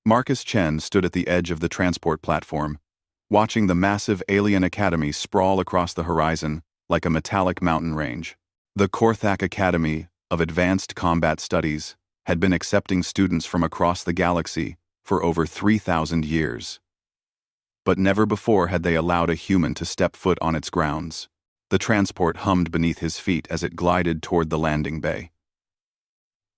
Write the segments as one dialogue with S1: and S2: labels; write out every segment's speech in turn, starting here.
S1: Marcus Chen stood at the edge of the transport platform, watching the massive alien academy sprawl across the horizon like a metallic mountain range. The Korthak Academy of Advanced Combat Studies had been accepting students from across the galaxy for over 3,000 years. But never before had they allowed a human to step foot on its grounds. The transport hummed beneath his feet as it glided toward the landing bay.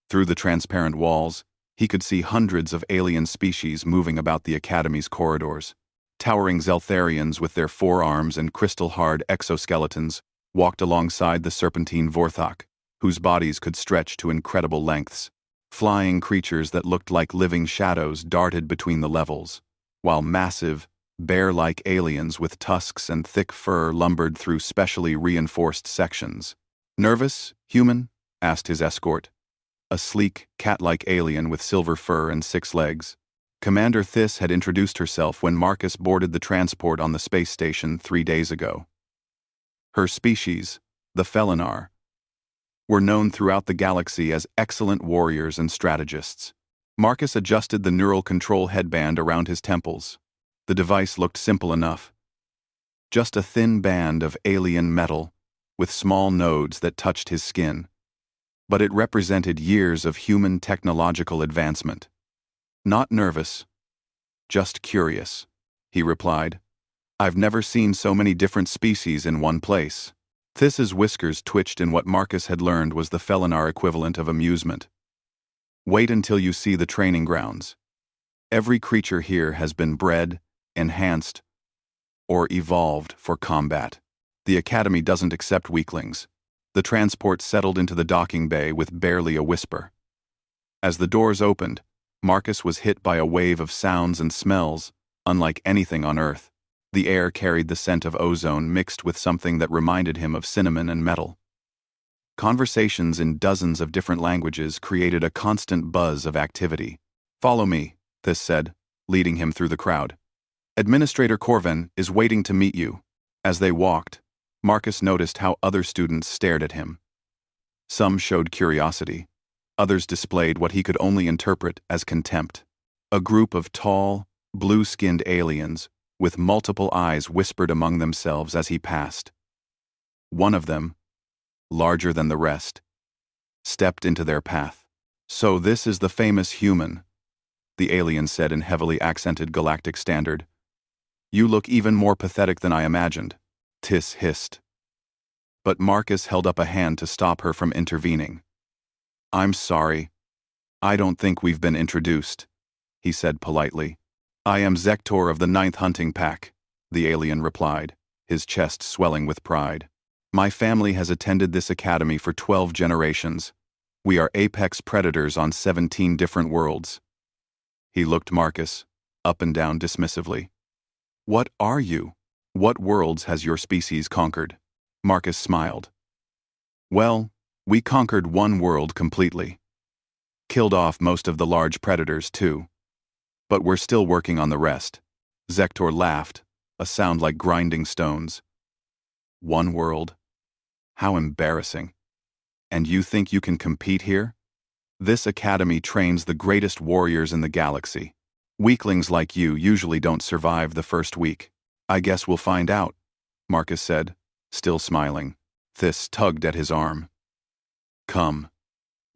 S1: Through the transparent walls, he could see hundreds of alien species moving about the Academy's corridors. Towering Zeltharians with their forearms and crystal-hard exoskeletons walked alongside the serpentine Vorthok, whose bodies could stretch to incredible lengths. Flying creatures that looked like living shadows darted between the levels, while massive, bear-like aliens with tusks and thick fur lumbered through specially reinforced sections. "Nervous, human?" asked his escort. A sleek, cat-like alien with silver fur and 6 legs. Commander Thys had introduced herself when Marcus boarded the transport on the space station 3 days ago. Her species, the Felinar, were known throughout the galaxy as excellent warriors and strategists. Marcus adjusted the neural control headband around his temples. The device looked simple enough. Just a thin band of alien metal, with small nodes that touched his skin. But it represented years of human technological advancement. "Not nervous, just curious," he replied. "I've never seen so many different species in one place." Thys's whiskers twitched in what Marcus had learned was the Felinar equivalent of amusement. "Wait until you see the training grounds. Every creature here has been bred, enhanced, or evolved for combat. The Academy doesn't accept weaklings." The transport settled into the docking bay with barely a whisper. As the doors opened, Marcus was hit by a wave of sounds and smells unlike anything on Earth. The air carried the scent of ozone mixed with something that reminded him of cinnamon and metal. Conversations in dozens of different languages created a constant buzz of activity. "Follow me," Thys said, leading him through the crowd. "Administrator Corvin is waiting to meet you." As they walked, Marcus noticed how other students stared at him. Some showed curiosity. Others displayed what he could only interpret as contempt. A group of tall, blue-skinned aliens with multiple eyes whispered among themselves as he passed. One of them, larger than the rest, stepped into their path. "So this is the famous human," the alien said in heavily accented Galactic Standard. "You look even more pathetic than I imagined," Thys hissed. But Marcus held up a hand to stop her from intervening. "I'm sorry. I don't think we've been introduced," he said politely. "I am Zektor of the 9th Hunting Pack," the alien replied, his chest swelling with pride. "My family has attended this academy for 12 generations. We are apex predators on 17 different worlds." He looked Marcus up and down dismissively. "What are you? What worlds has your species conquered?" Marcus smiled. "Well, we conquered one world completely. Killed off most of the large predators, too. But we're still working on the rest." Zektor laughed, a sound like grinding stones. "One world? How embarrassing. And you think you can compete here? This academy trains the greatest warriors in the galaxy. Weaklings like you usually don't survive the first week." "I guess we'll find out," Marcus said, still smiling. Thys tugged at his arm. "Come.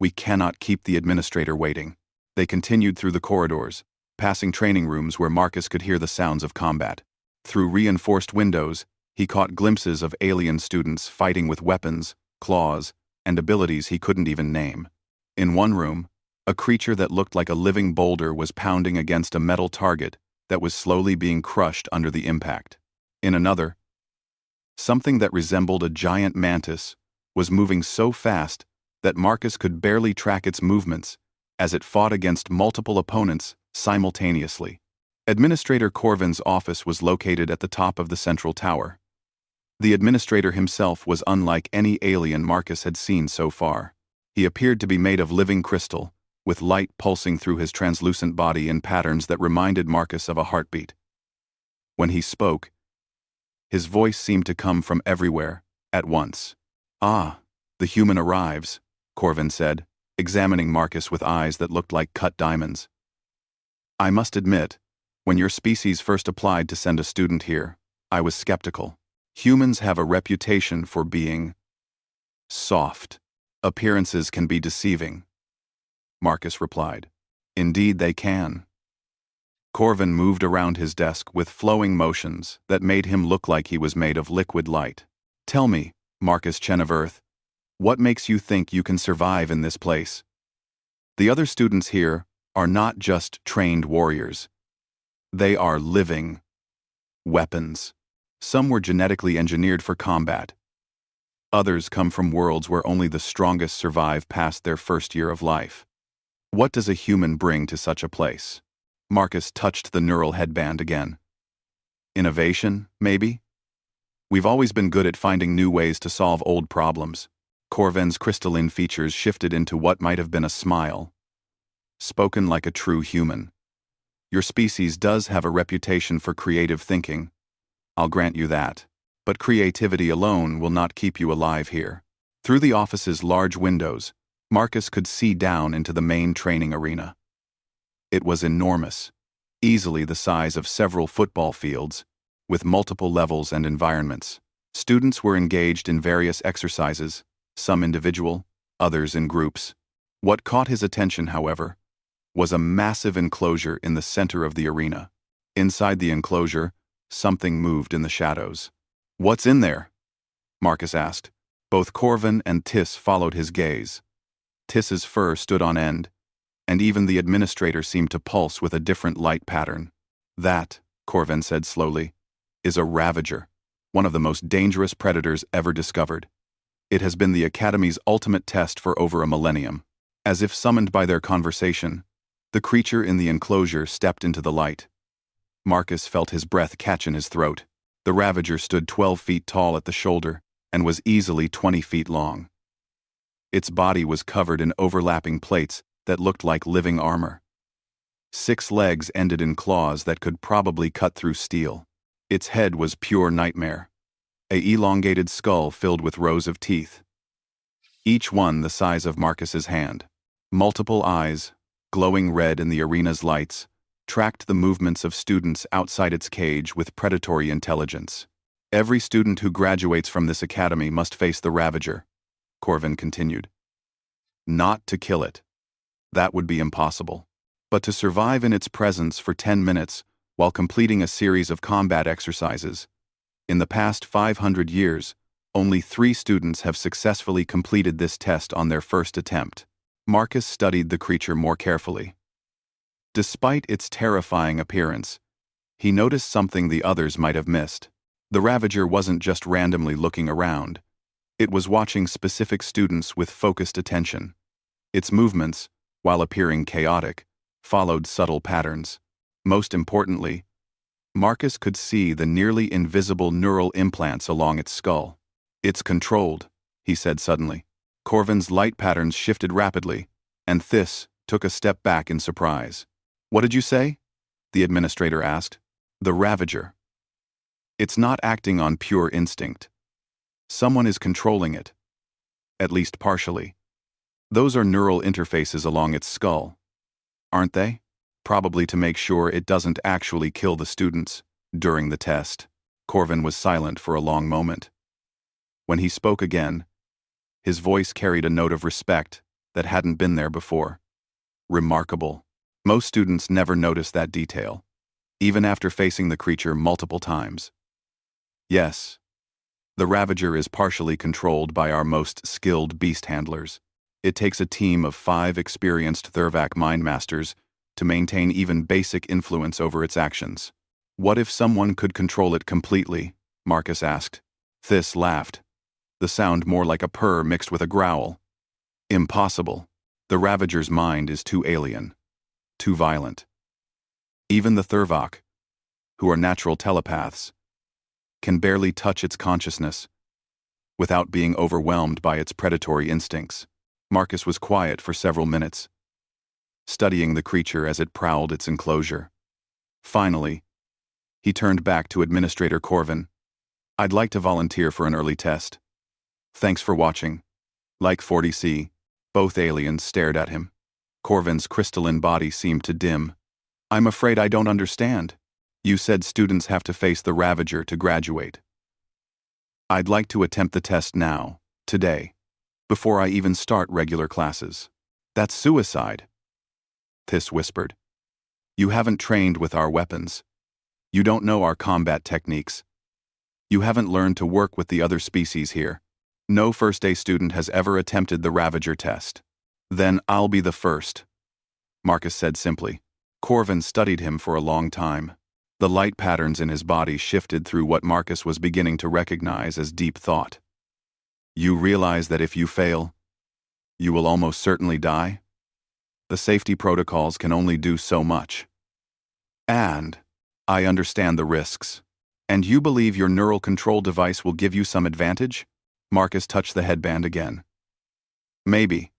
S1: We cannot keep the administrator waiting." They continued through the corridors, passing training rooms where Marcus could hear the sounds of combat. Through reinforced windows, he caught glimpses of alien students fighting with weapons, claws, and abilities he couldn't even name. In one room, a creature that looked like a living boulder was pounding against a metal target that was slowly being crushed under the impact. In another, something that resembled a giant mantis was moving so fast that Marcus could barely track its movements as it fought against multiple opponents simultaneously. Administrator Corvin's office was located at the top of the central tower. The administrator himself was unlike any alien Marcus had seen so far. He appeared to be made of living crystal, with light pulsing through his translucent body in patterns that reminded Marcus of a heartbeat. When he spoke, his voice seemed to come from everywhere, at once. "Ah, the human arrives," Corvin said, examining Marcus with eyes that looked like cut diamonds. I must admit, when your species first applied to send a student here, I was skeptical. Humans have a reputation for being soft. Appearances can be deceiving, Marcus replied. Indeed they can. Corvin moved around his desk with flowing motions that made him look like he was made of liquid light. Tell me, Marcus Cheneverth, what makes you think you can survive in this place? The other students here are not just trained warriors. They are living weapons. Some were genetically engineered for combat. Others come from worlds where only the strongest survive past their first year of life. What does a human bring to such a place? Marcus touched the neural headband again. Innovation, maybe? We've always been good at finding new ways to solve old problems. Corvin's crystalline features shifted into what might have been a smile. Spoken like a true human. Your species does have a reputation for creative thinking. I'll grant you that. But creativity alone will not keep you alive here. Through the office's large windows, Marcus could see down into the main training arena. It was enormous, easily the size of several football fields, with multiple levels and environments. Students were engaged in various exercises, some individual, others in groups. What caught his attention, however, was a massive enclosure in the center of the arena. Inside the enclosure, something moved in the shadows. What's in there? Marcus asked. Both Corvin and Tiss followed his gaze. Tiss's fur stood on end, and even the administrator seemed to pulse with a different light pattern. That, Corvin said slowly, is a Ravager, one of the most dangerous predators ever discovered. It has been the Academy's ultimate test for over a millennium. As if summoned by their conversation, the creature in the enclosure stepped into the light. Marcus felt his breath catch in his throat. The Ravager stood 12 feet tall at the shoulder and was easily 20 feet long. Its body was covered in overlapping plates that looked like living armor. 6 legs ended in claws that could probably cut through steel. Its head was pure nightmare, an elongated skull filled with rows of teeth, each one the size of Marcus's hand. Multiple eyes, glowing red in the arena's lights, tracked the movements of students outside its cage with predatory intelligence. Every student who graduates from this academy must face the Ravager, Corvin continued. Not to kill it. That would be impossible. But to survive in its presence for 10 minutes while completing a series of combat exercises. In the past 500 years, only 3 students have successfully completed this test on their first attempt. Marcus studied the creature more carefully. Despite its terrifying appearance, he noticed something the others might have missed. The Ravager wasn't just randomly looking around. It was watching specific students with focused attention. Its movements, while appearing chaotic, followed subtle patterns. Most importantly, Marcus could see the nearly invisible neural implants along its skull. It's controlled, he said suddenly. Corvin's light patterns shifted rapidly, and Thiss took a step back in surprise. What did you say? The administrator asked. The Ravager. It's not acting on pure instinct. Someone is controlling it. At least partially. Those are neural interfaces along its skull, aren't they? Probably to make sure it doesn't actually kill the students during the test. Corvin was silent for a long moment. When he spoke again, his voice carried a note of respect that hadn't been there before. Remarkable. Most students never notice that detail, even after facing the creature multiple times. Yes, the Ravager is partially controlled by our most skilled beast handlers. It takes a team of 5 experienced Thurvak mind masters to maintain even basic influence over its actions. What if someone could control it completely? Marcus asked. Thiss laughed, the sound more like a purr mixed with a growl. Impossible. The Ravager's mind is too alien, too violent. Even the Thurvak, who are natural telepaths, can barely touch its consciousness without being overwhelmed by its predatory instincts. Marcus was quiet for several minutes, studying the creature as it prowled its enclosure. Finally, he turned back to Administrator Corvin. I'd like to volunteer for an early test. Thanks for watching. Like 40C, both aliens stared at him. Corvin's crystalline body seemed to dim. I'm afraid I don't understand. You said students have to face the Ravager to graduate. I'd like to attempt the test now, today, before I even start regular classes. That's suicide. Tis whispered. You haven't trained with our weapons. You don't know our combat techniques. You haven't learned to work with the other species here. No first-day student has ever attempted the Ravager test. Then I'll be the first, Marcus said simply. Corvin studied him for a long time. The light patterns in his body shifted through what Marcus was beginning to recognize as deep thought. You realize that if you fail, you will almost certainly die? The safety protocols can only do so much. And I understand the risks. And you believe your neural control device will give you some advantage? Marcus touched the headband again. Maybe.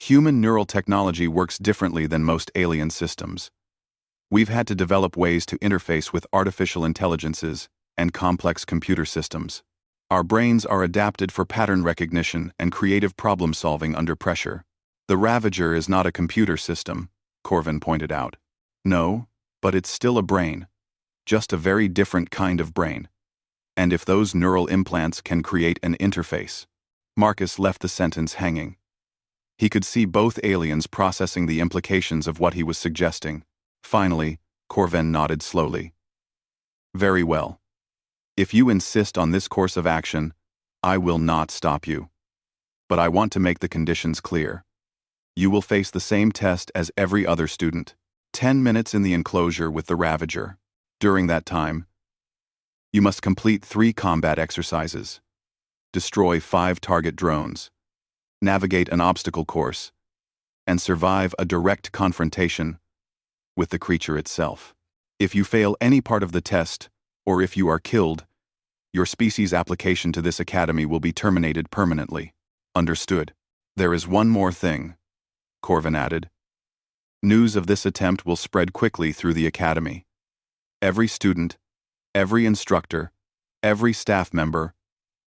S1: Human neural technology works differently than most alien systems. We've had to develop ways to interface with artificial intelligences and complex computer systems. Our brains are adapted for pattern recognition and creative problem-solving under pressure. The Ravager is not a computer system, Corvin pointed out. No, but it's still a brain. Just a very different kind of brain. And if those neural implants can create an interface. Marcus left the sentence hanging. He could see both aliens processing the implications of what he was suggesting. Finally, Corvin nodded slowly. Very well. If you insist on this course of action, I will not stop you. But I want to make the conditions clear. You will face the same test as every other student. 10 minutes in the enclosure with the Ravager. During that time, you must complete 3 combat exercises. Destroy 5 target drones. Navigate an obstacle course. And survive a direct confrontation with the creature itself. If you fail any part of the test, or if you are killed, your species' application to this academy will be terminated permanently. Understood. There is one more thing, Corvin added. News of this attempt will spread quickly through the academy. Every student, every instructor, every staff member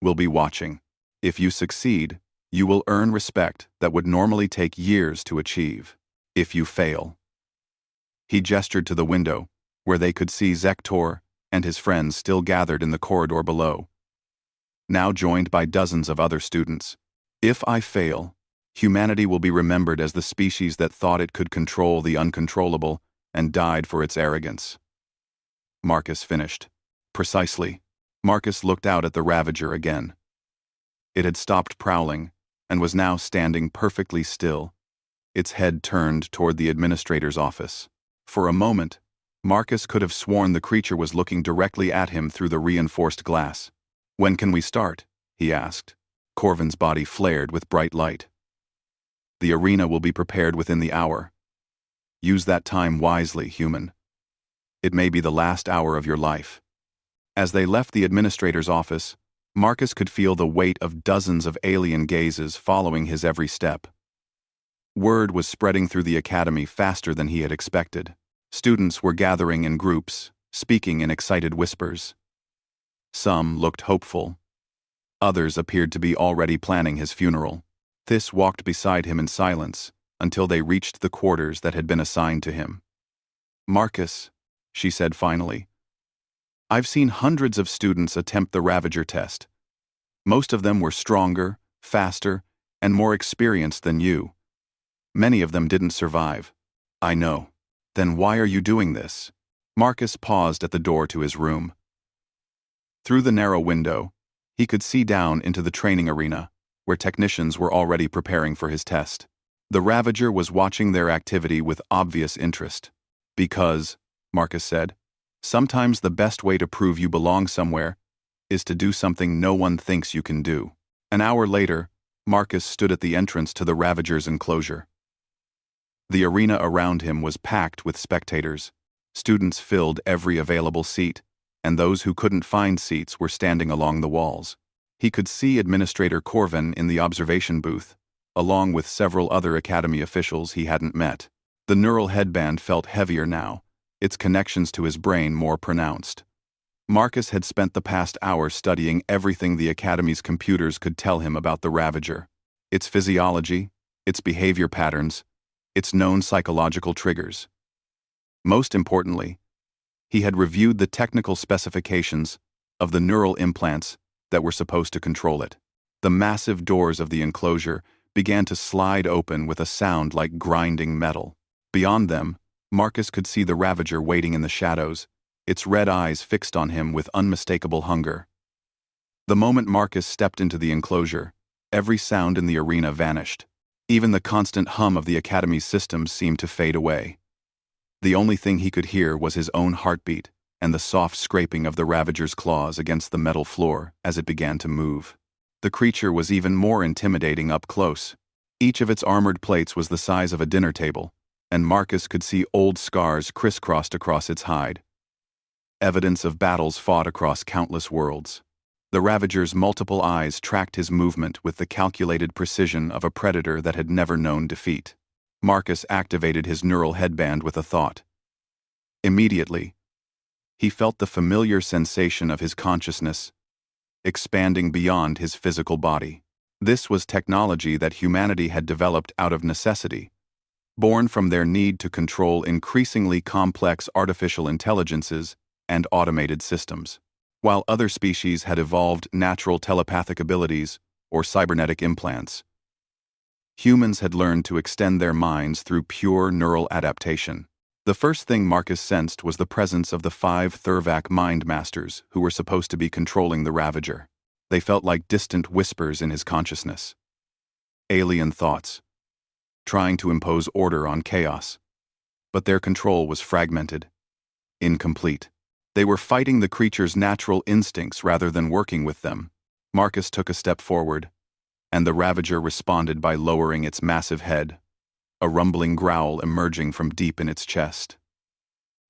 S1: will be watching. If you succeed, you will earn respect that would normally take years to achieve. If you fail. He gestured to the window, where they could see Zektor and his friends still gathered in the corridor below, now joined by dozens of other students. If I fail, humanity will be remembered as the species that thought it could control the uncontrollable and died for its arrogance. Marcus finished. Precisely. Marcus looked out at the Ravager again. It had stopped prowling and was now standing perfectly still, its head turned toward the administrator's office. For a moment, Marcus could have sworn the creature was looking directly at him through the reinforced glass. When can we start? He asked. Corvin's body flared with bright light. The arena will be prepared within the hour. Use that time wisely, human. It may be the last hour of your life. As they left the administrator's office, Marcus could feel the weight of dozens of alien gazes following his every step. Word was spreading through the academy faster than he had expected. Students were gathering in groups, speaking in excited whispers. Some looked hopeful. Others appeared to be already planning his funeral. Thys walked beside him in silence until they reached the quarters that had been assigned to him. Marcus, she said finally, I've seen hundreds of students attempt the Ravager test. Most of them were stronger, faster, and more experienced than you. Many of them didn't survive. I know. Then why are you doing this? Marcus paused at the door to his room. Through the narrow window, he could see down into the training arena, where technicians were already preparing for his test. The Ravager was watching their activity with obvious interest. Because, Marcus said, sometimes the best way to prove you belong somewhere is to do something no one thinks you can do. An hour later, Marcus stood at the entrance to the Ravager's enclosure. The arena around him was packed with spectators. Students filled every available seat, and those who couldn't find seats were standing along the walls. He could see Administrator Corvin in the observation booth, along with several other academy officials he hadn't met. The neural headband felt heavier now, its connections to his brain more pronounced. Marcus had spent the past hour studying everything the academy's computers could tell him about the Ravager, its physiology, its behavior patterns, its known psychological triggers. Most importantly, he had reviewed the technical specifications of the neural implants that were supposed to control it. The massive doors of the enclosure began to slide open with a sound like grinding metal. Beyond them, Marcus could see the Ravager waiting in the shadows, its red eyes fixed on him with unmistakable hunger. The moment Marcus stepped into the enclosure, every sound in the arena vanished. Even the constant hum of the Academy's systems seemed to fade away. The only thing he could hear was his own heartbeat and the soft scraping of the Ravager's claws against the metal floor as it began to move. The creature was even more intimidating up close. Each of its armored plates was the size of a dinner table, and Marcus could see old scars crisscrossed across its hide. Evidence of battles fought across countless worlds. The Ravager's multiple eyes tracked his movement with the calculated precision of a predator that had never known defeat. Marcus activated his neural headband with a thought. Immediately, he felt the familiar sensation of his consciousness expanding beyond his physical body. This was technology that humanity had developed out of necessity, born from their need to control increasingly complex artificial intelligences and automated systems. While other species had evolved natural telepathic abilities or cybernetic implants, humans had learned to extend their minds through pure neural adaptation. The first thing Marcus sensed was the presence of the 5 Thurvak mind masters who were supposed to be controlling the Ravager. They felt like distant whispers in his consciousness. Alien thoughts, trying to impose order on chaos. But their control was fragmented, incomplete. They were fighting the creature's natural instincts rather than working with them. Marcus took a step forward, and the Ravager responded by lowering its massive head, a rumbling growl emerging from deep in its chest.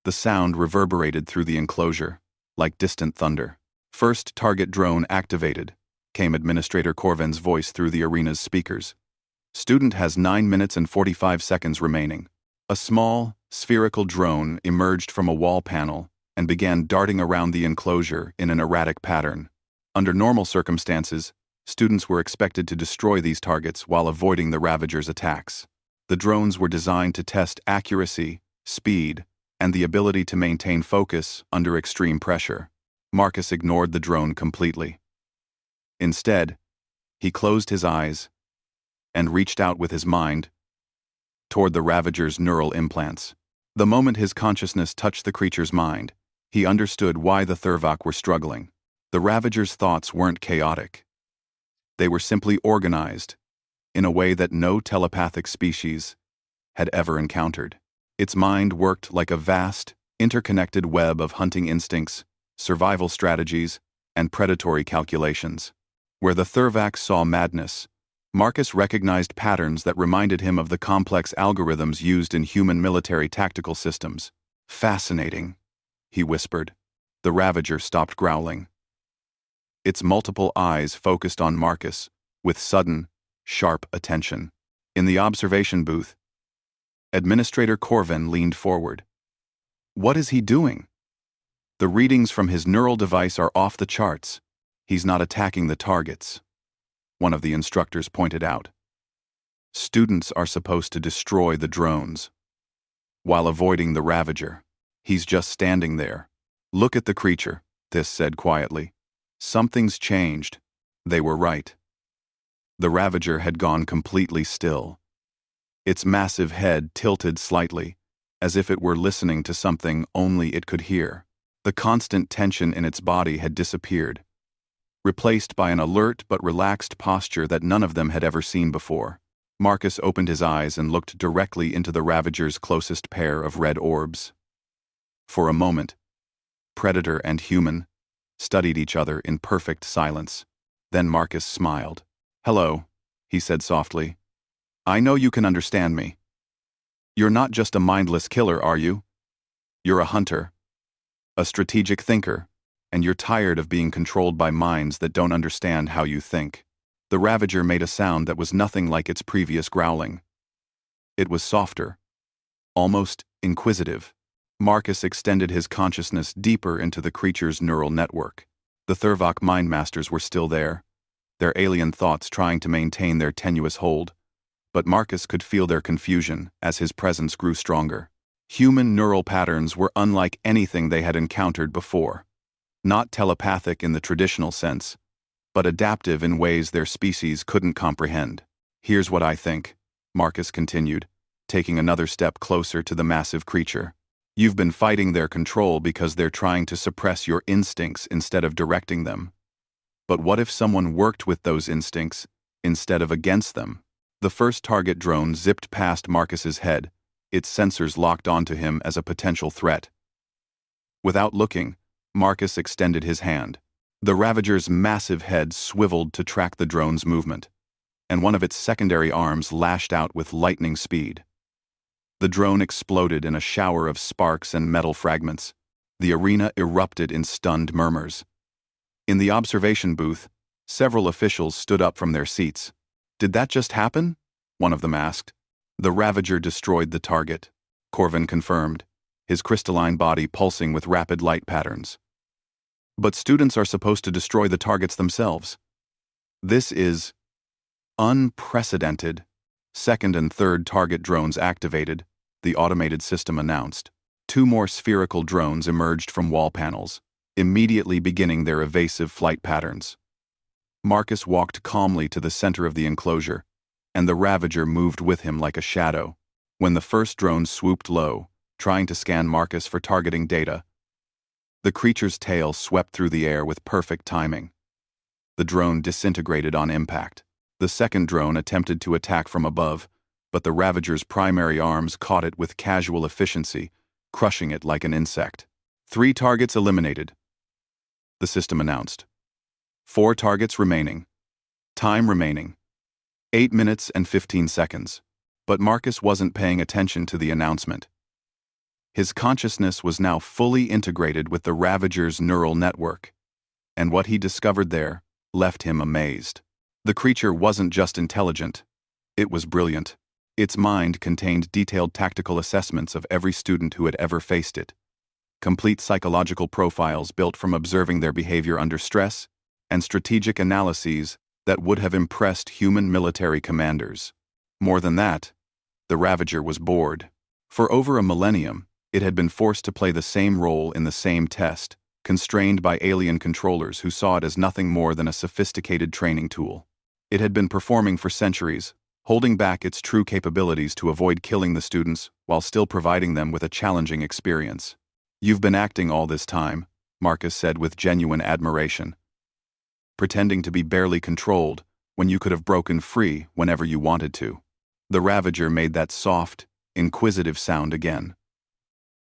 S1: The sound reverberated through the enclosure, like distant thunder. "First target drone activated," came Administrator Corvin's voice through the arena's speakers. "Student has 9 minutes and 45 seconds remaining." A small, spherical drone emerged from a wall panel and began darting around the enclosure in an erratic pattern. Under normal circumstances, students were expected to destroy these targets while avoiding the Ravager's attacks. The drones were designed to test accuracy, speed, and the ability to maintain focus under extreme pressure. Marcus ignored the drone completely. Instead, he closed his eyes and reached out with his mind toward the Ravager's neural implants. The moment his consciousness touched the creature's mind, he understood why the Thurvak were struggling. The Ravager's thoughts weren't chaotic. They were simply organized in a way that no telepathic species had ever encountered. Its mind worked like a vast, interconnected web of hunting instincts, survival strategies, and predatory calculations. Where the Thurvak saw madness, Marcus recognized patterns that reminded him of the complex algorithms used in human military tactical systems. "Fascinating," he whispered. The Ravager stopped growling. Its multiple eyes focused on Marcus with sudden, sharp attention. In the observation booth, Administrator Corvin leaned forward. "What is he doing?" "The readings from his neural device are off the charts. He's not attacking the targets," one of the instructors pointed out. "Students are supposed to destroy the drones while avoiding the Ravager. He's just standing there." "Look at the creature," this said quietly. "Something's changed." They were right. The Ravager had gone completely still. Its massive head tilted slightly, as if it were listening to something only it could hear. The constant tension in its body had disappeared, replaced by an alert but relaxed posture that none of them had ever seen before. Marcus opened his eyes and looked directly into the Ravager's closest pair of red orbs. For a moment, predator and human studied each other in perfect silence. Then Marcus smiled. "Hello," he said softly. "I know you can understand me. You're not just a mindless killer, are you? You're a hunter, a strategic thinker, and you're tired of being controlled by minds that don't understand how you think." The Ravager made a sound that was nothing like its previous growling. It was softer, almost inquisitive. Marcus extended his consciousness deeper into the creature's neural network. The Thurvak mind masters were still there, their alien thoughts trying to maintain their tenuous hold, but Marcus could feel their confusion as his presence grew stronger. Human neural patterns were unlike anything they had encountered before. Not telepathic in the traditional sense, but adaptive in ways their species couldn't comprehend. Here's what I think, Marcus continued, taking another step closer to the massive creature. You've been fighting their control because they're trying to suppress your instincts instead of directing them. But what if someone worked with those instincts instead of against them? The first target drone zipped past Marcus's head, its sensors locked onto him as a potential threat. Without looking, Marcus extended his hand. The Ravager's massive head swiveled to track the drone's movement, and one of its secondary arms lashed out with lightning speed. The drone exploded in a shower of sparks and metal fragments. The arena erupted in stunned murmurs. In the observation booth, several officials stood up from their seats. "Did that just happen?" one of them asked. "The Ravager destroyed the target," Corvin confirmed, his crystalline body pulsing with rapid light patterns. "But students are supposed to destroy the targets themselves." "This is unprecedented." Second and third target drones activated, the automated system announced. Two more spherical drones emerged from wall panels, immediately beginning their evasive flight patterns. Marcus walked calmly to the center of the enclosure, and the Ravager moved with him like a shadow. When the first drone swooped low, trying to scan Marcus for targeting data, the creature's tail swept through the air with perfect timing. The drone disintegrated on impact. The second drone attempted to attack from above, but the Ravager's primary arms caught it with casual efficiency, crushing it like an insect. 3 targets eliminated, the system announced. 4 targets remaining. Time remaining: 8 minutes and 15 seconds. But Marcus wasn't paying attention to the announcement. His consciousness was now fully integrated with the Ravager's neural network, and what he discovered there left him amazed. The creature wasn't just intelligent, it was brilliant. Its mind contained detailed tactical assessments of every student who had ever faced it, complete psychological profiles built from observing their behavior under stress, and strategic analyses that would have impressed human military commanders. More than that, the Ravager was bored. For over a millennium, it had been forced to play the same role in the same test, constrained by alien controllers who saw it as nothing more than a sophisticated training tool. It had been performing for centuries, holding back its true capabilities to avoid killing the students while still providing them with a challenging experience. "You've been acting all this time," Marcus said with genuine admiration. "Pretending to be barely controlled when you could have broken free whenever you wanted to." The Ravager made that soft, inquisitive sound again.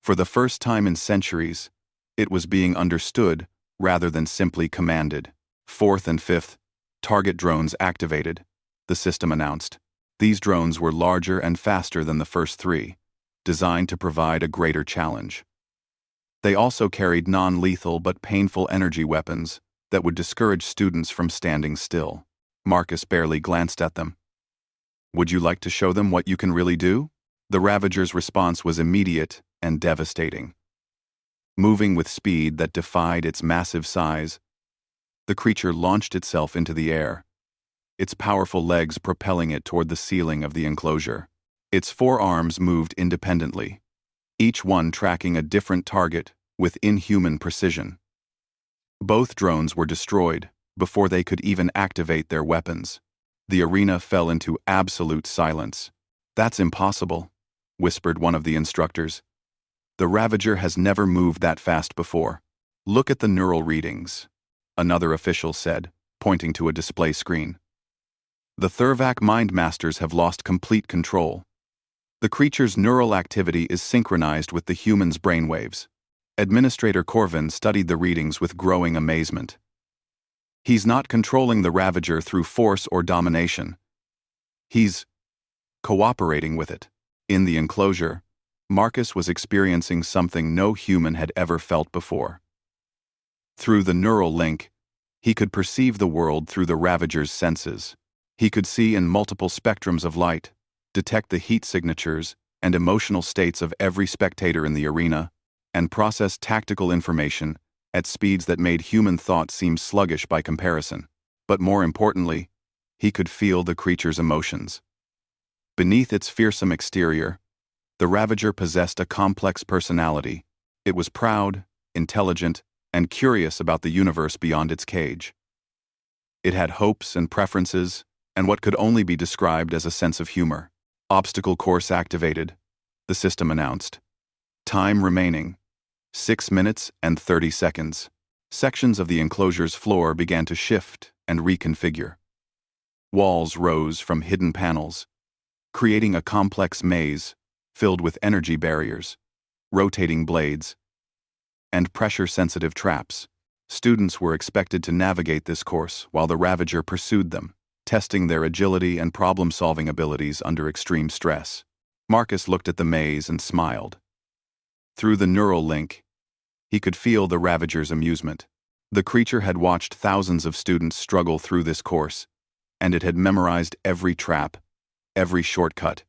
S1: For the first time in centuries, it was being understood rather than simply commanded. 4th and 5th target drones activated, the system announced. These drones were larger and faster than the first 3, designed to provide a greater challenge. They also carried non-lethal but painful energy weapons that would discourage students from standing still. Marcus barely glanced at them. "Would you like to show them what you can really do?" The Ravager's response was immediate and devastating. Moving with speed that defied its massive size, the creature launched itself into the air, its powerful legs propelling it toward the ceiling of the enclosure. Its 4 arms moved independently, each one tracking a different target with inhuman precision. Both drones were destroyed before they could even activate their weapons. The arena fell into absolute silence. "That's impossible," whispered one of the instructors. "The Ravager has never moved that fast before. Look at the neural readings," another official said, pointing to a display screen. "The Thurvak Mind Masters have lost complete control. The creature's neural activity is synchronized with the human's brainwaves." Administrator Corvin studied the readings with growing amazement. "He's not controlling the Ravager through force or domination. He's cooperating with it." In the enclosure, Marcus was experiencing something no human had ever felt before. Through the neural link, he could perceive the world through the Ravager's senses. He could see in multiple spectrums of light, detect the heat signatures and emotional states of every spectator in the arena, and process tactical information at speeds that made human thought seem sluggish by comparison. But more importantly, he could feel the creature's emotions. Beneath its fearsome exterior, The Ravager possessed a complex personality. It was proud, intelligent, and curious about the universe beyond its cage. It had hopes and preferences, and what could only be described as a sense of humor. Obstacle course activated, the system announced. Time remaining, 6 minutes and 30 seconds. Sections of the enclosure's floor began to shift and reconfigure. Walls rose from hidden panels, creating a complex maze filled with energy barriers, rotating blades, and pressure-sensitive traps. Students were expected to navigate this course while the Ravager pursued them, testing their agility and problem-solving abilities under extreme stress. Marcus looked at the maze and smiled. Through the neural link, he could feel the Ravager's amusement. The creature had watched thousands of students struggle through this course, and it had memorized every trap, every shortcut,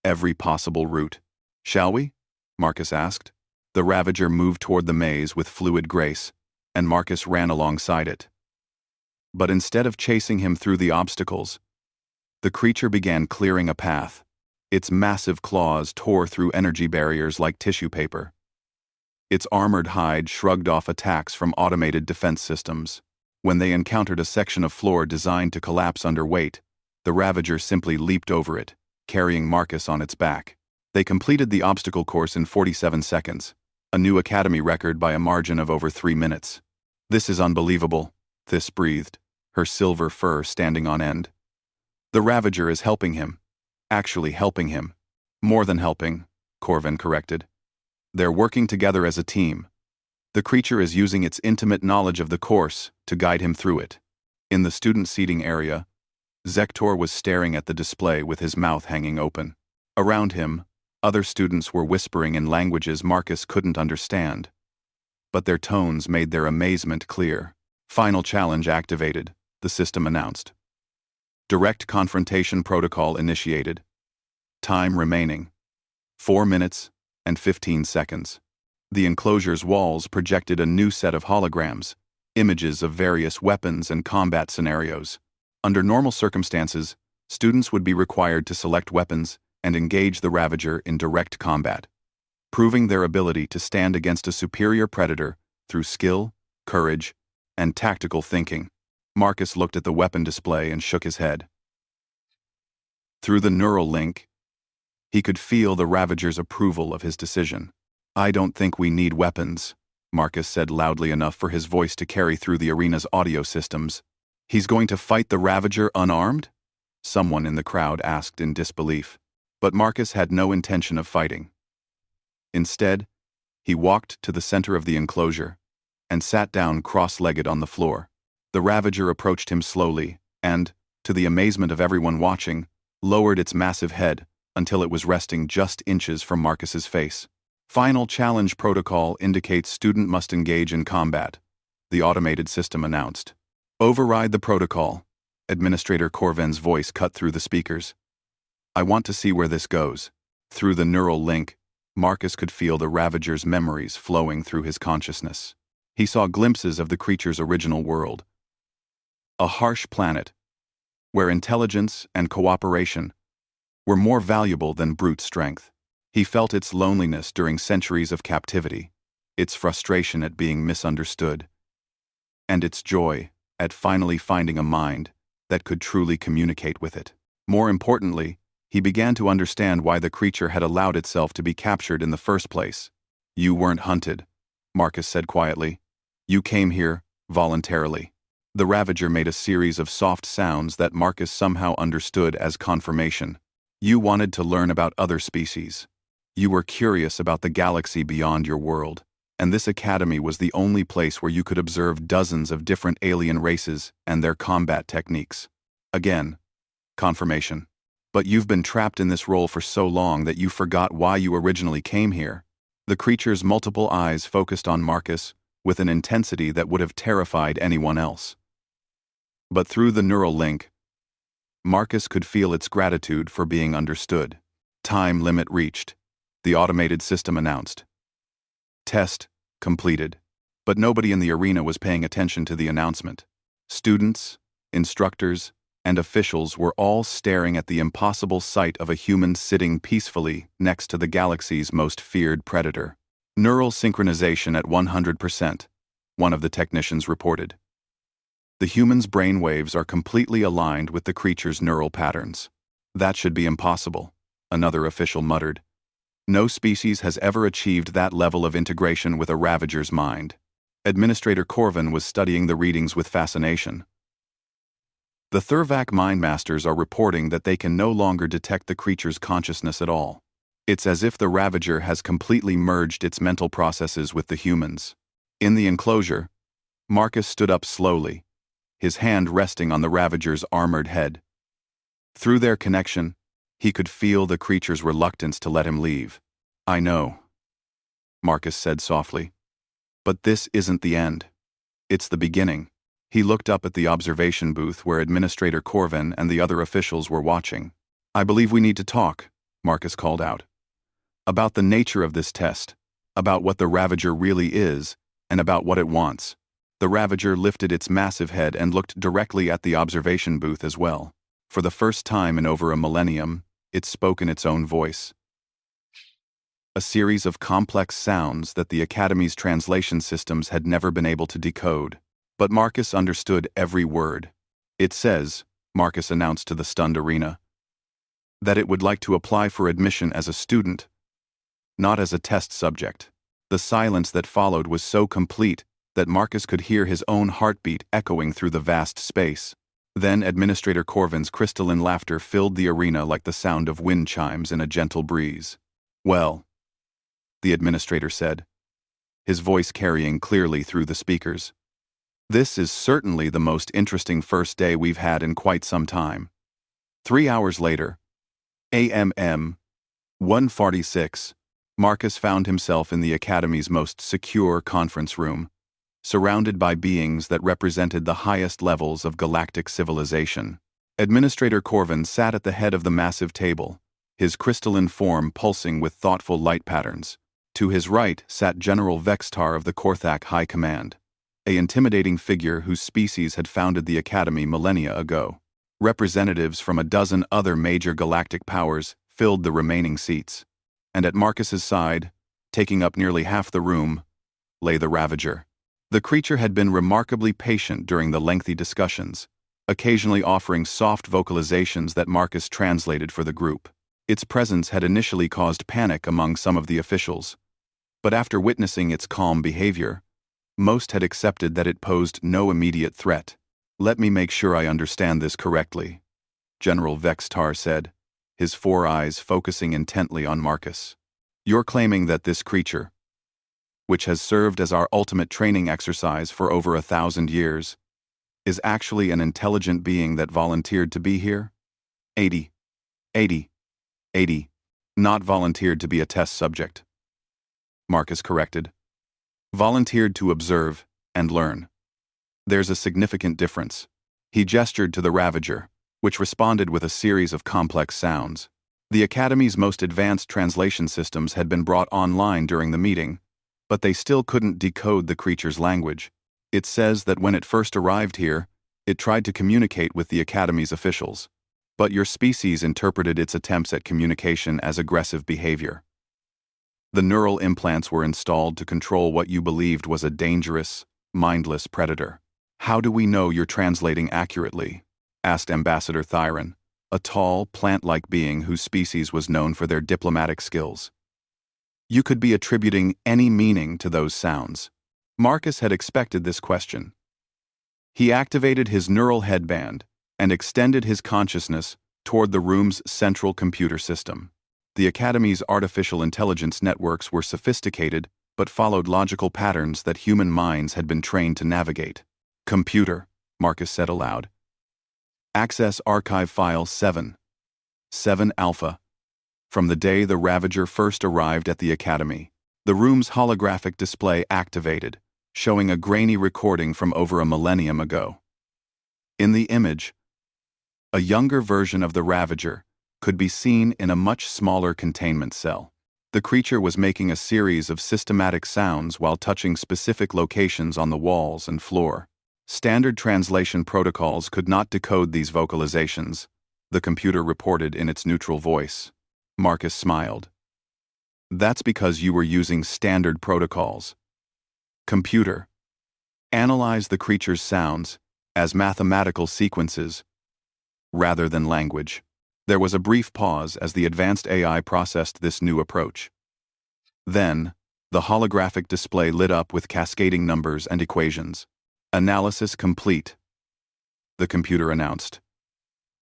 S1: every possible route. "Shall we?" Marcus asked. The Ravager moved toward the maze with fluid grace, and Marcus ran alongside it. But instead of chasing him through the obstacles, the creature began clearing a path. Its massive claws tore through energy barriers like tissue paper. Its armored hide shrugged off attacks from automated defense systems. When they encountered a section of floor designed to collapse under weight, the Ravager simply leaped over it, carrying Marcus on its back. They completed the obstacle course in 47 seconds, a new academy record by a margin of over 3 minutes. "This is unbelievable," Thys breathed, her silver fur standing on end. "The Ravager is helping him. Actually helping him. More than helping," Corvin corrected. "They're working together as a team. The creature is using its intimate knowledge of the course to guide him through it." In the student seating area, Zektor was staring at the display with his mouth hanging open. Around him, other students were whispering in languages Marcus couldn't understand, but their tones made their amazement clear. "Final challenge activated," the system announced. "Direct confrontation protocol initiated. Time remaining, 4 minutes and 15 seconds. The enclosure's walls projected a new set of holograms, images of various weapons and combat scenarios. Under normal circumstances, students would be required to select weapons and engage the Ravager in direct combat, proving their ability to stand against a superior predator through skill, courage, and tactical thinking. Marcus looked at the weapon display and shook his head. Through the neural link, he could feel the Ravager's approval of his decision. "I don't think we need weapons," Marcus said loudly enough for his voice to carry through the arena's audio systems. "He's going to fight the Ravager unarmed?" Someone in the crowd asked in disbelief. But Marcus had no intention of fighting. Instead, he walked to the center of the enclosure and sat down cross-legged on the floor. The Ravager approached him slowly and, to the amazement of everyone watching, lowered its massive head until it was resting just inches from Marcus's face. "Final challenge protocol indicates student must engage in combat," the automated system announced. "Override the protocol," Administrator Corvin's voice cut through the speakers. "I want to see where this goes." Through the neural link, Marcus could feel the Ravager's memories flowing through his consciousness. He saw glimpses of the creature's original world. A harsh planet, where intelligence and cooperation were more valuable than brute strength. He felt its loneliness during centuries of captivity, its frustration at being misunderstood, and its joy at finally finding a mind that could truly communicate with it. More importantly, he began to understand why the creature had allowed itself to be captured in the first place. "You weren't hunted," Marcus said quietly. "You came here voluntarily." The Ravager made a series of soft sounds that Marcus somehow understood as confirmation. "You wanted to learn about other species. You were curious about the galaxy beyond your world, and this academy was the only place where you could observe dozens of different alien races and their combat techniques." Again, confirmation. "But you've been trapped in this role for so long that you forgot why you originally came here." The creature's multiple eyes focused on Marcus with an intensity that would have terrified anyone else. But through the neural link, Marcus could feel its gratitude for being understood. "Time limit reached," the automated system announced. "Test completed." But nobody in the arena was paying attention to the announcement. Students, instructors, and officials were all staring at the impossible sight of a human sitting peacefully next to the galaxy's most feared predator. Neural synchronization at 100%, one of the technicians reported. The human's brain waves are completely aligned with the creature's neural patterns. That should be impossible, another official muttered. No species has ever achieved that level of integration with a ravager's mind. Administrator Corvin was studying the readings with fascination. The Thurvak Mindmasters are reporting that they can no longer detect the creature's consciousness at all. It's as if the Ravager has completely merged its mental processes with the humans. In the enclosure, Marcus stood up slowly, his hand resting on the Ravager's armored head. Through their connection, he could feel the creature's reluctance to let him leave. "I know," Marcus said softly. "But this isn't the end. It's the beginning." He looked up at the observation booth where Administrator Corvin and the other officials were watching. "I believe we need to talk," Marcus called out. "About the nature of this test, about what the Ravager really is, and about what it wants." The Ravager lifted its massive head and looked directly at the observation booth as well. For the first time in over a millennium, it spoke in its own voice. A series of complex sounds that the Academy's translation systems had never been able to decode. But Marcus understood every word. "It says," Marcus announced to the stunned arena, "that it would like to apply for admission as a student, not as a test subject." The silence that followed was so complete that Marcus could hear his own heartbeat echoing through the vast space. Then Administrator Corvin's crystalline laughter filled the arena like the sound of wind chimes in a gentle breeze. "Well," the administrator said, his voice carrying clearly through the speakers, "this is certainly the most interesting first day we've had in quite some time." 3 hours later, AMM 146, Marcus found himself in the Academy's most secure conference room, surrounded by beings that represented the highest levels of galactic civilization. Administrator Corvin sat at the head of the massive table, his crystalline form pulsing with thoughtful light patterns. To his right sat General Vextar of the Korthak High Command, an intimidating figure whose species had founded the Academy millennia ago. Representatives from a dozen other major galactic powers filled the remaining seats. And at Marcus's side, taking up nearly half the room, lay the Ravager. The creature had been remarkably patient during the lengthy discussions, occasionally offering soft vocalizations that Marcus translated for the group. Its presence had initially caused panic among some of the officials, but after witnessing its calm behavior, most had accepted that it posed no immediate threat. "Let me make sure I understand this correctly," General Vextar said, his 4 eyes focusing intently on Marcus. "You're claiming that this creature, which has served as our ultimate training exercise for over 1,000 years, is actually an intelligent being that volunteered to be here?" 80. Not volunteered to be a test subject," Marcus corrected. "Volunteered to observe and learn. There's a significant difference." He gestured to the Ravager, which responded with a series of complex sounds. The Academy's most advanced translation systems had been brought online during the meeting, but they still couldn't decode the creature's language. It says that when it first arrived here, it tried to communicate with the Academy's officials, but your species interpreted its attempts at communication as aggressive behavior. The neural implants were installed to control what you believed was a dangerous, mindless predator. "How do we know you're translating accurately?" asked Ambassador Thyron, a tall, plant-like being whose species was known for their diplomatic skills. You could be attributing any meaning to those sounds. Marcus had expected this question. He activated his neural headband and extended his consciousness toward the room's central computer system. The Academy's artificial intelligence networks were sophisticated but followed logical patterns that human minds had been trained to navigate. "Computer," Marcus said aloud. "Access Archive File 7 Alpha. From the day the Ravager first arrived at the Academy." The room's holographic display activated, showing a grainy recording from over a millennium ago. In the image, a younger version of the Ravager could be seen in a much smaller containment cell. The creature was making a series of systematic sounds while touching specific locations on the walls and floor. Standard translation protocols could not decode these vocalizations, the computer reported in its neutral voice. Marcus smiled. That's because you were using standard protocols. Computer, analyze the creature's sounds as mathematical sequences rather than language. There was a brief pause as the advanced AI processed this new approach. Then, the holographic display lit up with cascading numbers and equations. Analysis complete, the computer announced.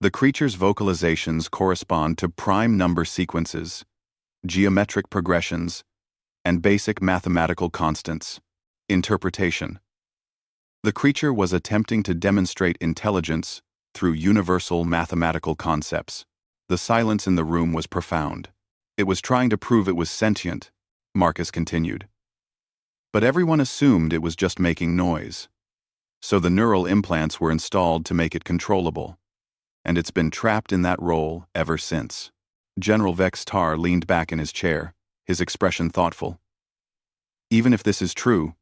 S1: The creature's vocalizations correspond to prime number sequences, geometric progressions, and basic mathematical constants. Interpretation. The creature was attempting to demonstrate intelligence through universal mathematical concepts. The silence in the room was profound. It was trying to prove it was sentient, Marcus continued. But everyone assumed it was just making noise. So the neural implants were installed to make it controllable. And it's been trapped in that role ever since. General Vex Tar leaned back in his chair, his expression thoughtful. Even if this is true,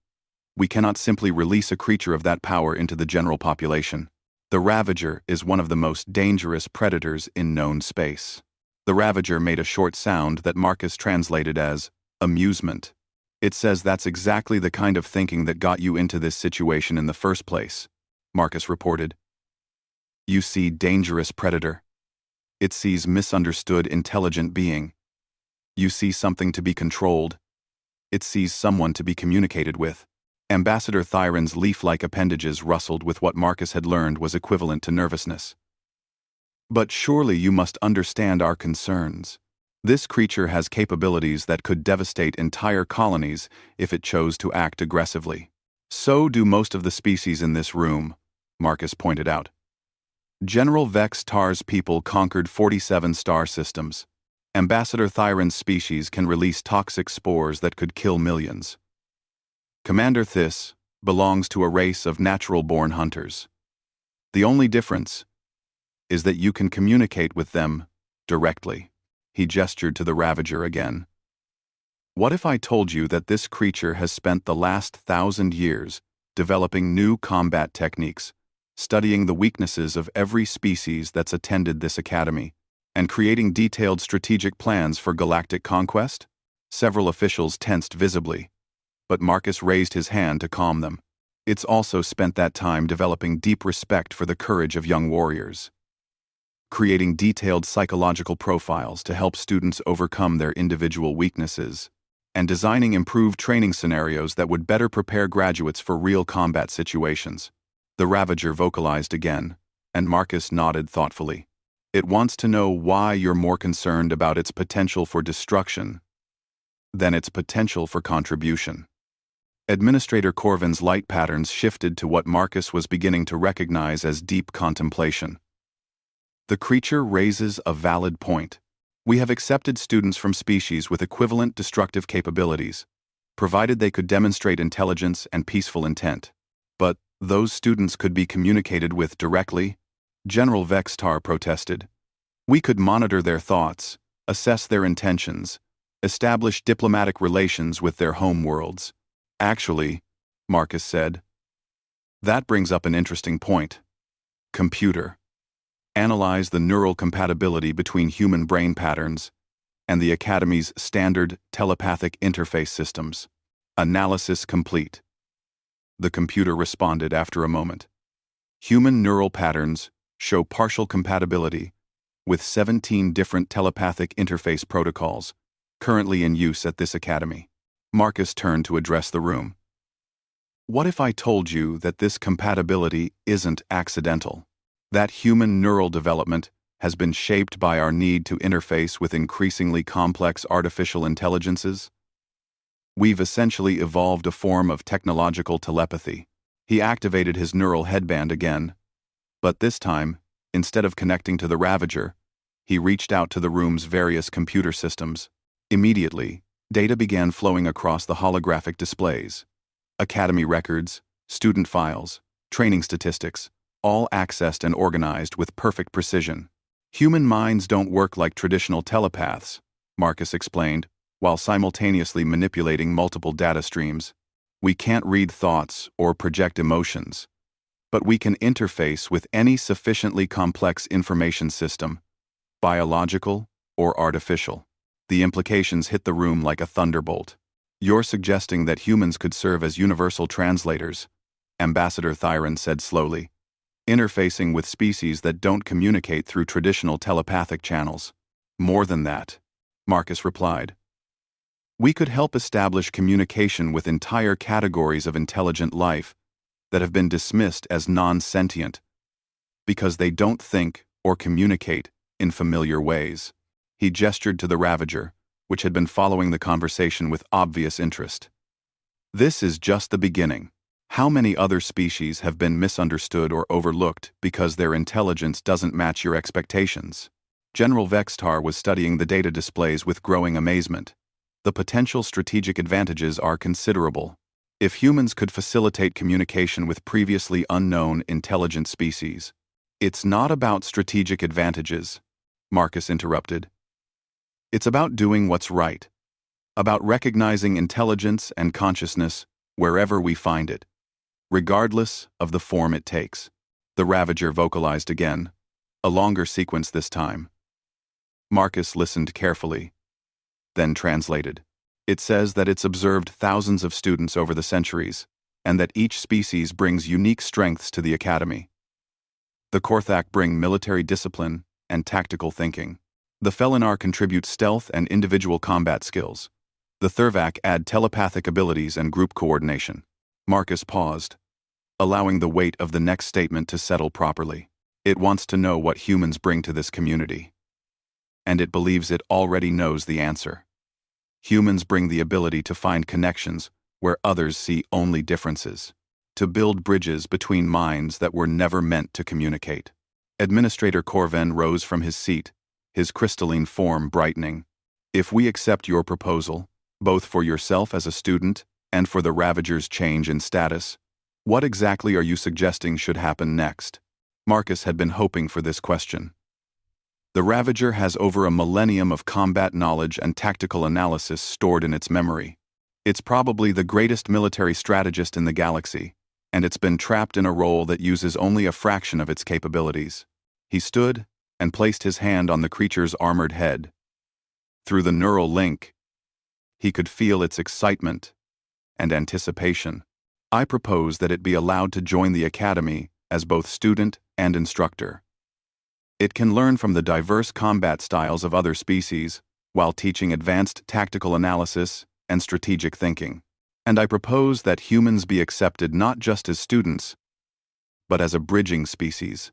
S1: we cannot simply release a creature of that power into the general population. The Ravager is one of the most dangerous predators in known space. The Ravager made a short sound that Marcus translated as amusement. It says that's exactly the kind of thinking that got you into this situation in the first place, Marcus reported. You see dangerous predator. It sees misunderstood intelligent being. You see something to be controlled. It sees someone to be communicated with. Ambassador Thyron's leaf-like appendages rustled with what Marcus had learned was equivalent to nervousness. But surely you must understand our concerns. This creature has capabilities that could devastate entire colonies if it chose to act aggressively. So do most of the species in this room, Marcus pointed out. General Vex Tar's people conquered 47 star systems. Ambassador Thyron's species can release toxic spores that could kill millions. Commander Thys belongs to a race of natural-born hunters. The only difference is that you can communicate with them directly. He gestured to the Ravager again. What if I told you that this creature has spent the last 1,000 years developing new combat techniques, studying the weaknesses of every species that's attended this academy, and creating detailed strategic plans for galactic conquest? Several officials tensed visibly, but Marcus raised his hand to calm them. It's also spent that time developing deep respect for the courage of young warriors, creating detailed psychological profiles to help students overcome their individual weaknesses, and designing improved training scenarios that would better prepare graduates for real combat situations. The Ravager vocalized again, and Marcus nodded thoughtfully. It wants to know why you're more concerned about its potential for destruction than its potential for contribution. Administrator Corvin's light patterns shifted to what Marcus was beginning to recognize as deep contemplation. The creature raises a valid point. We have accepted students from species with equivalent destructive capabilities, provided they could demonstrate intelligence and peaceful intent. But those students could be communicated with directly, General Vex Tar protested. We could monitor their thoughts, assess their intentions, establish diplomatic relations with their home worlds. Actually, Marcus said, that brings up an interesting point. Computer, analyze the neural compatibility between human brain patterns and the Academy's standard telepathic interface systems. Analysis complete. The computer responded after a moment. Human neural patterns show partial compatibility with 17 different telepathic interface protocols currently in use at this academy. Marcus turned to address the room. What if I told you that this compatibility isn't accidental? That human neural development has been shaped by our need to interface with increasingly complex artificial intelligences? We've essentially evolved a form of technological telepathy. He activated his neural headband again, but this time, instead of connecting to the Ravager, he reached out to the room's various computer systems. Immediately, data began flowing across the holographic displays. Academy records, student files, training statistics, all accessed and organized with perfect precision. Human minds don't work like traditional telepaths, Marcus explained, while simultaneously manipulating multiple data streams. We can't read thoughts or project emotions. but we can interface with any sufficiently complex information system, biological or artificial. The implications hit the room like a thunderbolt. You're suggesting that humans could serve as universal translators, Ambassador Thyron said slowly, interfacing with species that don't communicate through traditional telepathic channels. More than that, Marcus replied. We could help establish communication with entire categories of intelligent life that have been dismissed as non-sentient because they don't think or communicate in familiar ways. He gestured to the Ravager, which had been following the conversation with obvious interest. This is just the beginning. How many other species have been misunderstood or overlooked because their intelligence doesn't match your expectations? General Vextar was studying the data displays with growing amazement. The potential strategic advantages are considerable. If humans could facilitate communication with previously unknown intelligent species, it's not about strategic advantages, Marcus interrupted. It's about doing what's right, about recognizing intelligence and consciousness wherever we find it, regardless of the form it takes. The Ravager vocalized again, a longer sequence this time. Marcus listened carefully, then translated. It says that it's observed thousands of students over the centuries, and that each species brings unique strengths to the Academy. The Korthak bring military discipline and tactical thinking. The Felinar contribute stealth and individual combat skills. The Thurvak add telepathic abilities and group coordination. Marcus paused, allowing the weight of the next statement to settle properly. It wants to know what humans bring to this community. And it believes it already knows the answer. Humans bring the ability to find connections where others see only differences, to build bridges between minds that were never meant to communicate. Administrator Corven rose from his seat, his crystalline form brightening. If we accept your proposal, both for yourself as a student and for the Ravager's change in status, what exactly are you suggesting should happen next? Marcus had been hoping for this question. The Ravager has over a millennium of combat knowledge and tactical analysis stored in its memory. It's probably the greatest military strategist in the galaxy, and it's been trapped in a role that uses only a fraction of its capabilities. He stood and placed his hand on the creature's armored head. Through the neural link, he could feel its excitement and anticipation. I propose that it be allowed to join the Academy as both student and instructor. It can learn from the diverse combat styles of other species while teaching advanced tactical analysis and strategic thinking. And I propose that humans be accepted not just as students, but as a bridging species,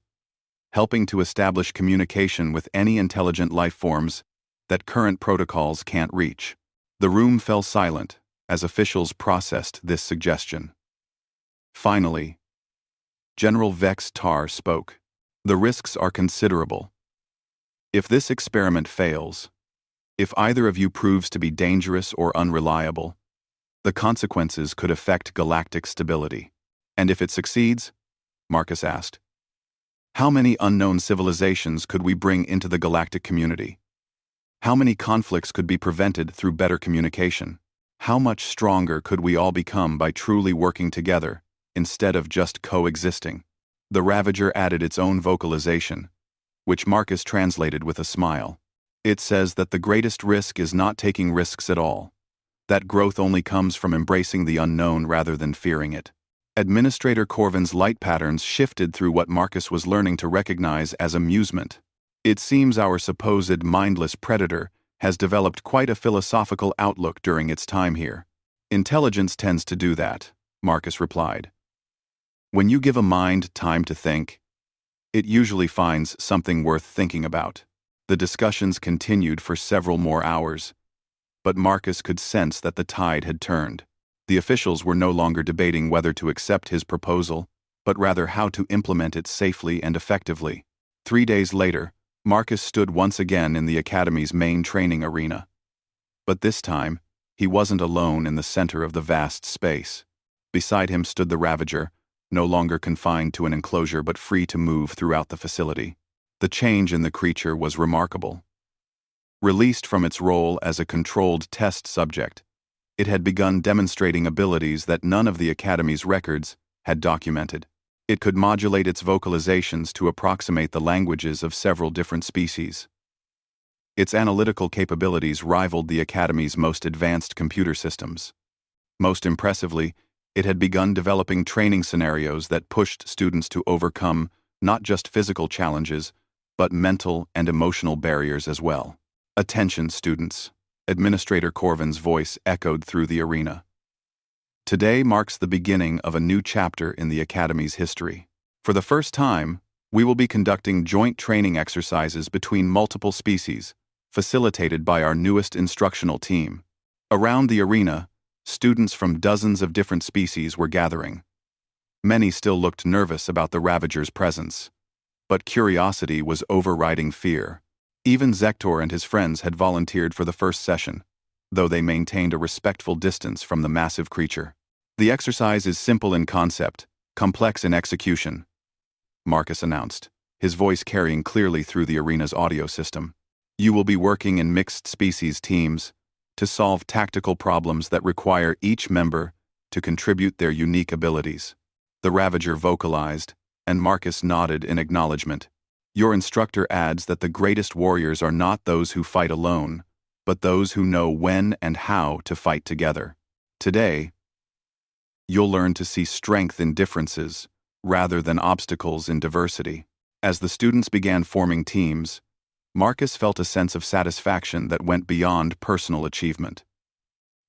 S1: helping to establish communication with any intelligent life forms that current protocols can't reach. The room fell silent as officials processed this suggestion. Finally, General Vex Tar spoke. The risks are considerable. If this experiment fails, if either of you proves to be dangerous or unreliable, the consequences could affect galactic stability. And if it succeeds, Marcus asked, how many unknown civilizations could we bring into the galactic community? How many conflicts could be prevented through better communication? How much stronger could we all become by truly working together, instead of just coexisting? The Ravager added its own vocalization, which Marcus translated with a smile. It says that the greatest risk is not taking risks at all. That growth only comes from embracing the unknown rather than fearing it. Administrator Corvin's light patterns shifted through what Marcus was learning to recognize as amusement. It seems our supposed mindless predator has developed quite a philosophical outlook during its time here. Intelligence tends to do that, Marcus replied. When you give a mind time to think, it usually finds something worth thinking about. The discussions continued for several more hours, but Marcus could sense that the tide had turned. The officials were no longer debating whether to accept his proposal, but rather how to implement it safely and effectively. 3 days later, Marcus stood once again in the Academy's main training arena. But this time, he wasn't alone in the center of the vast space. Beside him stood the Ravager, no longer confined to an enclosure but free to move throughout the facility. The change in the creature was remarkable. Released from its role as a controlled test subject, it had begun demonstrating abilities that none of the Academy's records had documented. It could modulate its vocalizations to approximate the languages of several different species. Its analytical capabilities rivaled the Academy's most advanced computer systems. Most impressively, it had begun developing training scenarios that pushed students to overcome not just physical challenges, but mental and emotional barriers as well. "Attention, students," Administrator Corvin's voice echoed through the arena. "Today marks the beginning of a new chapter in the Academy's history. For the first time, we will be conducting joint training exercises between multiple species, facilitated by our newest instructional team." Around the arena, students from dozens of different species were gathering. Many still looked nervous about the Ravager's presence, but curiosity was overriding fear. Even Zektor and his friends had volunteered for the first session, though they maintained a respectful distance from the massive creature. "The exercise is simple in concept, complex in execution," Marcus announced, his voice carrying clearly through the arena's audio system. "You will be working in mixed species teams to solve tactical problems that require each member to contribute their unique abilities." The Ravager vocalized, and Marcus nodded in acknowledgement. "Your instructor adds that the greatest warriors are not those who fight alone, but those who know when and how to fight together. Today, you'll learn to see strength in differences rather than obstacles in diversity." As the students began forming teams, Marcus felt a sense of satisfaction that went beyond personal achievement.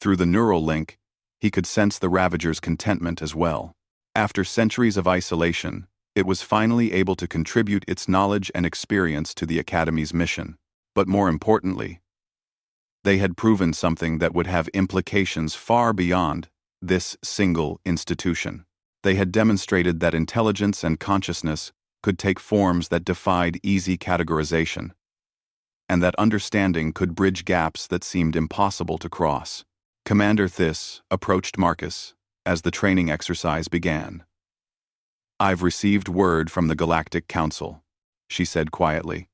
S1: Through the neural link, he could sense the Ravager's contentment as well. After centuries of isolation, it was finally able to contribute its knowledge and experience to the Academy's mission. But more importantly, they had proven something that would have implications far beyond this single institution. They had demonstrated that intelligence and consciousness could take forms that defied easy categorization, and that understanding could bridge gaps that seemed impossible to cross. Commander Thys approached Marcus as the training exercise began. "I've received word from the Galactic Council," she said quietly.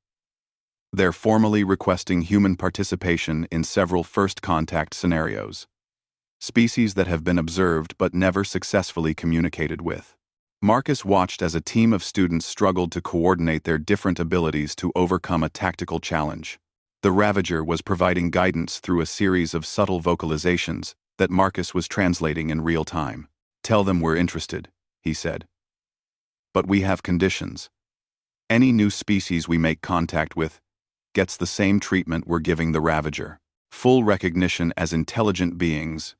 S1: "They're formally requesting human participation in several first contact scenarios. Species that have been observed but never successfully communicated with." Marcus watched as a team of students struggled to coordinate their different abilities to overcome a tactical challenge. The Ravager was providing guidance through a series of subtle vocalizations that Marcus was translating in real time. "Tell them we're interested," he said. "But we have conditions. Any new species we make contact with gets the same treatment we're giving the Ravager. Full recognition as intelligent beings,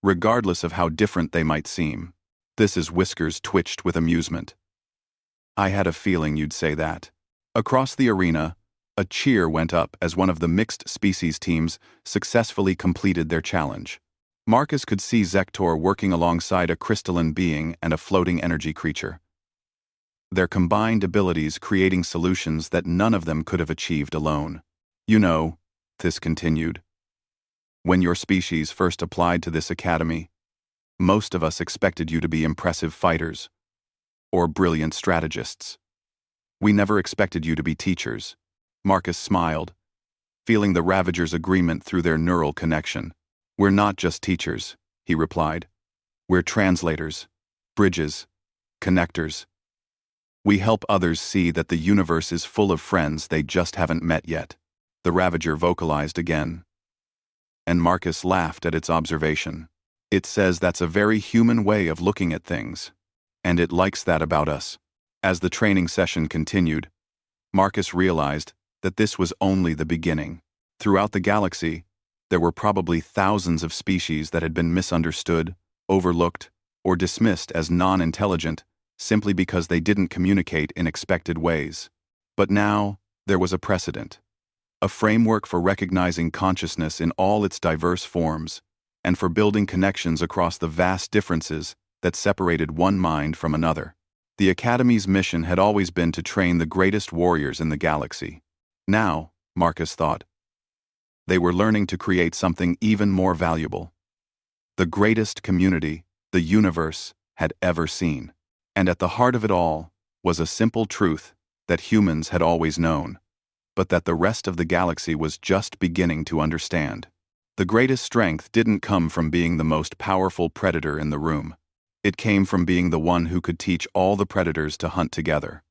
S1: regardless of how different they might seem." Thys's whiskers twitched with amusement. "I had a feeling you'd say that." Across the arena, a cheer went up as one of the mixed species teams successfully completed their challenge. Marcus could see Zektor working alongside a crystalline being and a floating energy creature, their combined abilities creating solutions that none of them could have achieved alone. "You know," Thys continued, "when your species first applied to this academy, most of us expected you to be impressive fighters or brilliant strategists. We never expected you to be teachers." Marcus smiled, feeling the Ravager's agreement through their neural connection. "We're not just teachers," he replied. "We're translators, bridges, connectors. We help others see that the universe is full of friends they just haven't met yet." The Ravager vocalized again, and Marcus laughed at its observation. "It says that's a very human way of looking at things, and it likes that about us." As the training session continued, Marcus realized that this was only the beginning. Throughout the galaxy, there were probably thousands of species that had been misunderstood, overlooked, or dismissed as non-intelligent simply because they didn't communicate in expected ways. But now, there was a precedent, a framework for recognizing consciousness in all its diverse forms, and for building connections across the vast differences that separated one mind from another. The Academy's mission had always been to train the greatest warriors in the galaxy. Now, Marcus thought, they were learning to create something even more valuable. The greatest community the universe had ever seen. And at the heart of it all was a simple truth that humans had always known, but that the rest of the galaxy was just beginning to understand. The greatest strength didn't come from being the most powerful predator in the room. It came from being the one who could teach all the predators to hunt together.